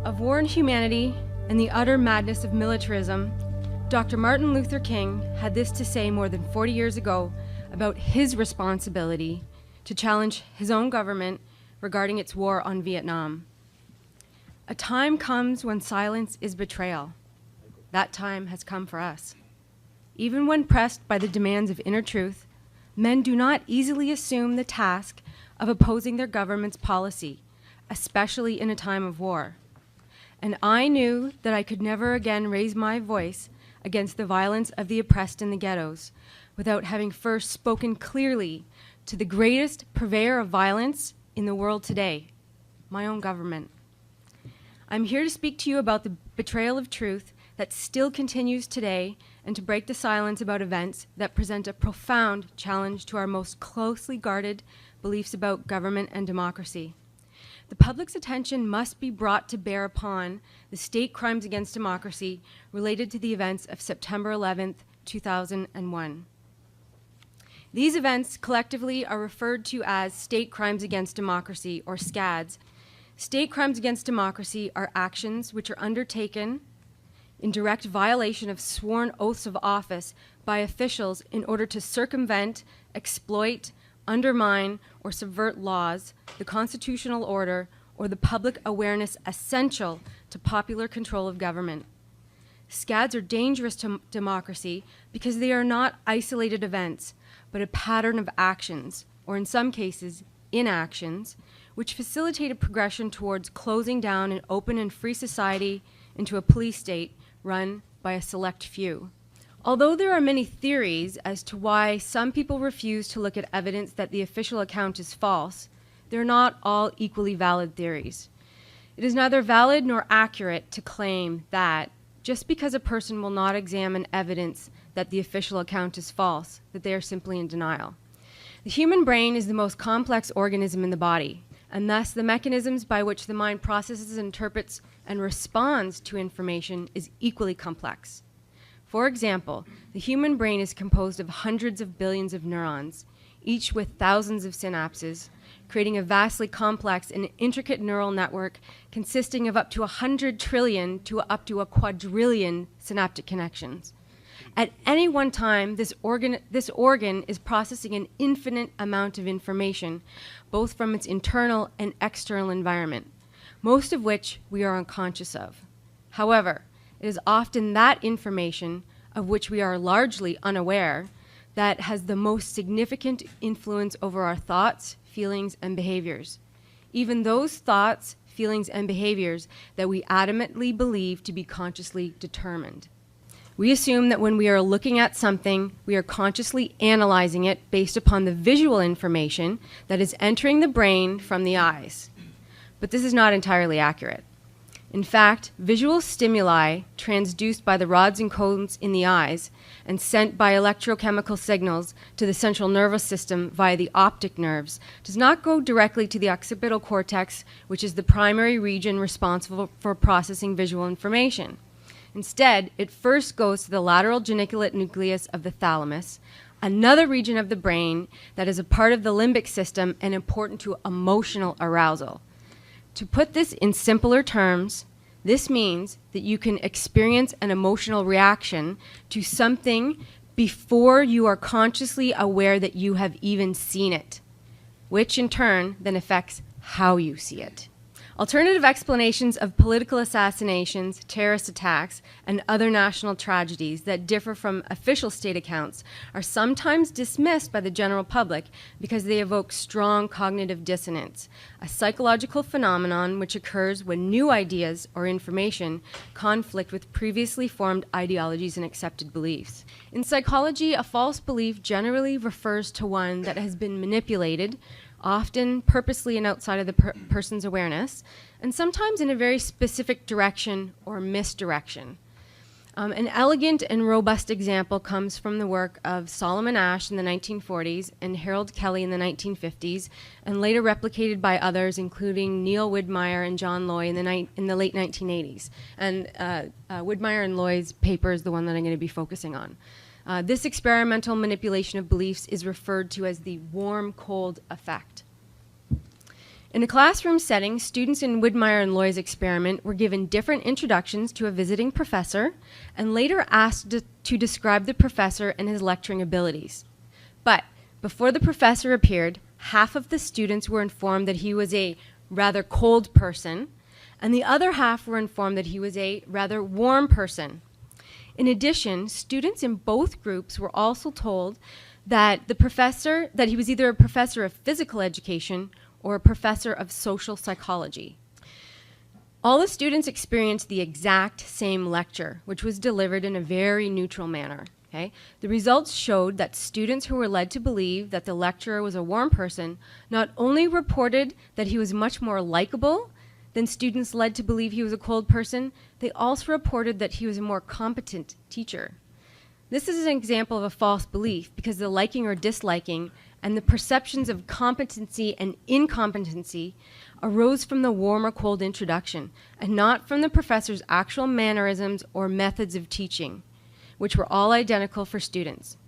Of war and humanity and the utter madness of militarism, Dr. Martin Luther King had this to say more than 40 years ago about his responsibility to challenge his own government regarding its war on Vietnam. A time comes when silence is betrayal. That time has come for us. Even when pressed by the demands of inner truth, men do not easily assume the task of opposing their government's policy, especially in a time of war. And I knew that I could never again raise my voice against the violence of the oppressed in the ghettos without having first spoken clearly to the greatest purveyor of violence in the world today, my own government. I'm here to speak to you about the betrayal of truth that still continues today and to break the silence about events that present a profound challenge to our most closely guarded beliefs about government and democracy. The public's attention must be brought to bear upon the state crimes against democracy related to the events of September 11th, 2001. These events collectively are referred to as state crimes against democracy, or SCADs. State crimes against democracy are actions which are undertaken in direct violation of sworn oaths of office by officials in order to circumvent, exploit, undermine, or subvert laws, the constitutional order, or the public awareness essential to popular control of government. SCADs are dangerous to democracy because they are not isolated events, but a pattern of actions, or in some cases, inactions, which facilitate a progression towards closing down an open and free society into a police state run by a select few. Although there are many theories as to why some people refuse to look at evidence that the official account is false, they're not all equally valid theories. It is neither valid nor accurate to claim that just because a person will not examine evidence that the official account is false, that they are simply in denial. The human brain is the most complex organism in the body, and thus the mechanisms by which the mind processes, interprets, and responds to information is equally complex. For example, the human brain is composed of hundreds of billions of neurons, each with thousands of synapses, creating a vastly complex and intricate neural network consisting of up to 100 trillion to up to a quadrillion synaptic connections. At any one time, this organ is processing an infinite amount of information, both from its internal and external environment, most of which we are unconscious of. However, it is often that information, of which we are largely unaware, that has the most significant influence over our thoughts, feelings, and behaviors. Even those thoughts, feelings, and behaviors that we adamantly believe to be consciously determined. We assume that when we are looking at something, we are consciously analyzing it based upon the visual information that is entering the brain from the eyes. But this is not entirely accurate. In fact, visual stimuli transduced by the rods and cones in the eyes and sent by electrochemical signals to the central nervous system via the optic nerves does not go directly to the occipital cortex, which is the primary region responsible for processing visual information. Instead, it first goes to the lateral geniculate nucleus of the thalamus, another region of the brain that is a part of the limbic system and important to emotional arousal. To put this in simpler terms, this means that you can experience an emotional reaction to something before you are consciously aware that you have even seen it, which in turn then affects how you see it. Alternative explanations of political assassinations, terrorist attacks, and other national tragedies that differ from official state accounts are sometimes dismissed by the general public because they evoke strong cognitive dissonance, a psychological phenomenon which occurs when new ideas or information conflict with previously formed ideologies and accepted beliefs. In psychology, a false belief generally refers to one that has been manipulated, often purposely and outside of the person's awareness, and sometimes in a very specific direction or misdirection. An elegant and robust example comes from the work of Solomon Asch in the 1940s and Harold Kelly in the 1950s, and later replicated by others, including Neil Widmeyer and John Loy in the late 1980s. And Widmeyer and Loy's paper is the one that I'm going to be focusing on. This experimental manipulation of beliefs is referred to as the warm-cold effect. In a classroom setting, students in Widmeyer and Loy's experiment were given different introductions to a visiting professor and later asked to describe the professor and his lecturing abilities. But before the professor appeared, half of the students were informed that he was a rather cold person, and the other half were informed that he was a rather warm person. In addition, students in both groups were also told that he was either a professor of physical education or a professor of social psychology. All the students experienced the exact same lecture, which was delivered in a very neutral manner. Okay? The results showed that students who were led to believe that the lecturer was a warm person not only reported that he was much more likable than students led to believe he was a cold person, they also reported that he was a more competent teacher. This is an example of a false belief because the liking or disliking and the perceptions of competency and incompetency arose from the warm or cold introduction and not from the professor's actual mannerisms or methods of teaching, which were all identical for students.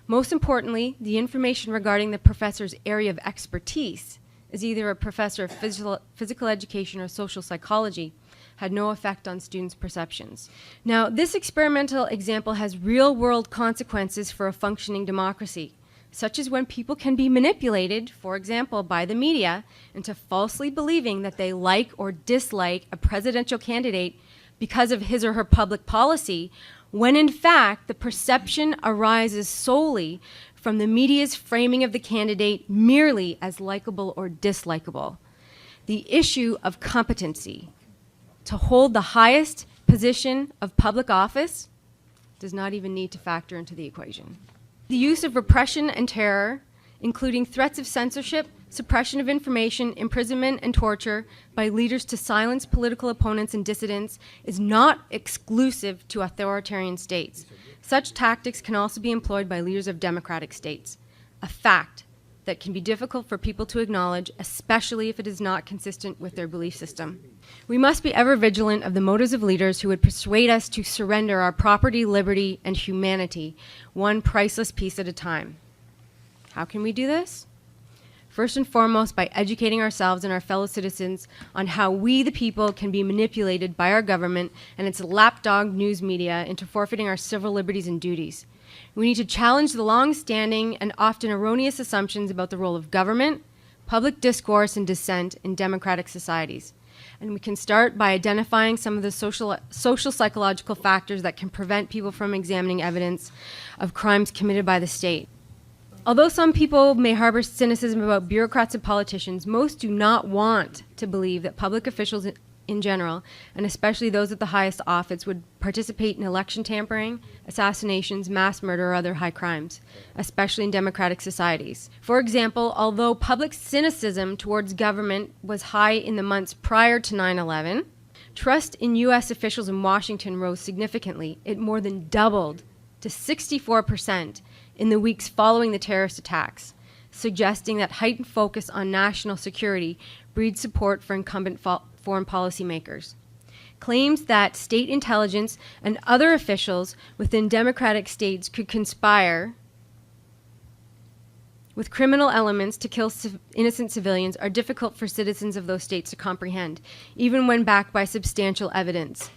Most importantly, the information regarding the professor's area of expertise, as either a professor of physical education or social psychology, had no effect on students' perceptions. Now, this experimental example has real-world consequences for a functioning democracy, such as when people can be manipulated, for example, by the media, into falsely believing that they like or dislike a presidential candidate because of his or her public policy, when in fact the perception arises solely from the media's framing of the candidate merely as likable or dislikable. The issue of competency to hold the highest position of public office does not even need to factor into the equation. The use of repression and terror, including threats of censorship, suppression of information, imprisonment, and torture by leaders to silence political opponents and dissidents, is not exclusive to authoritarian states. Such tactics can also be employed by leaders of democratic states, a fact that can be difficult for people to acknowledge, especially if it is not consistent with their belief system. We must be ever vigilant of the motives of leaders who would persuade us to surrender our property, liberty, and humanity, one priceless piece at a time. How can we do this? First and foremost, by educating ourselves and our fellow citizens on how we, the people, can be manipulated by our government and its lapdog news media into forfeiting our civil liberties and duties. We need to challenge the long-standing and often erroneous assumptions about the role of government, public discourse, and dissent in democratic societies. And we can start by identifying some of the social psychological factors that can prevent people from examining evidence of crimes committed by the state. Although some people may harbor cynicism about bureaucrats and politicians, most do not want to believe that public officials in general, and especially those at the highest office, would participate in election tampering, assassinations, mass murder, or other high crimes, especially in democratic societies. For example, although public cynicism towards government was high in the months prior to 9/11, trust in U.S. officials in Washington rose significantly. It more than doubled to 64% in the weeks following the terrorist attacks, suggesting that heightened focus on national security breeds support for incumbent foreign policymakers. Claims that state intelligence and other officials within democratic states could conspire with criminal elements to kill innocent civilians are difficult for citizens of those states to comprehend, even when backed by substantial evidence.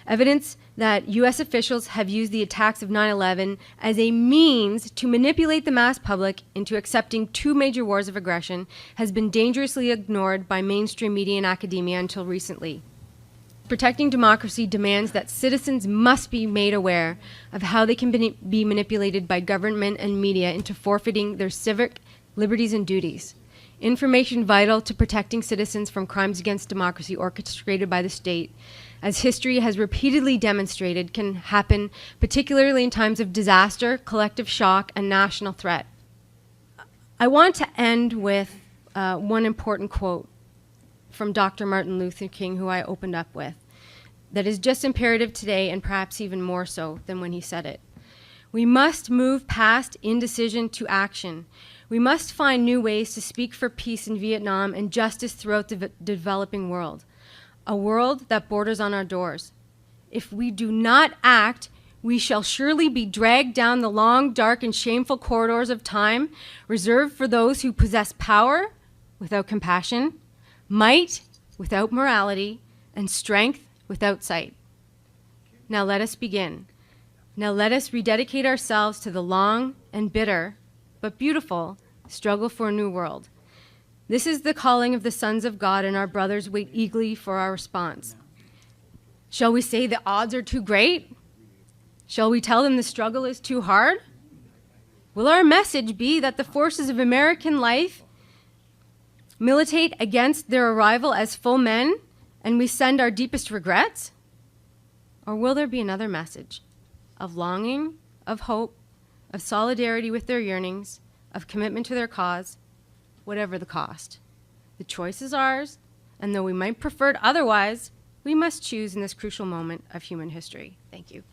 Evidence that U.S. officials have used the attacks of 9/11 as a means to manipulate the mass public into accepting two major wars of aggression has been dangerously ignored by mainstream media and academia until recently. Protecting democracy demands that citizens must be made aware of how they can be manipulated by government and media into forfeiting their civic liberties and duties. Information vital to protecting citizens from crimes against democracy orchestrated by the state, as history has repeatedly demonstrated, can happen particularly in times of disaster, collective shock, and national threat. I want to end with one important quote from Dr. Martin Luther King, who I opened up with, that is just imperative today and perhaps even more so than when he said it. We must move past indecision to action. We must find new ways to speak for peace in Vietnam and justice throughout the developing world, a world that borders on our doors. If we do not act, we shall surely be dragged down the long, dark, and shameful corridors of time reserved for those who possess power, without compassion, might without morality, and strength without sight. Now let us begin. Now let us rededicate ourselves to the long and bitter, but beautiful, struggle for a new world. This is the calling of the sons of God, and our brothers wait eagerly for our response. Shall we say the odds are too great? Shall we tell them the struggle is too hard? Will our message be that the forces of American life militate against their arrival as full men, and we send our deepest regrets? Or will there be another message of longing, of hope, of solidarity with their yearnings, of commitment to their cause, whatever the cost? The choice is ours, and though we might prefer it otherwise, we must choose in this crucial moment of human history. Thank you.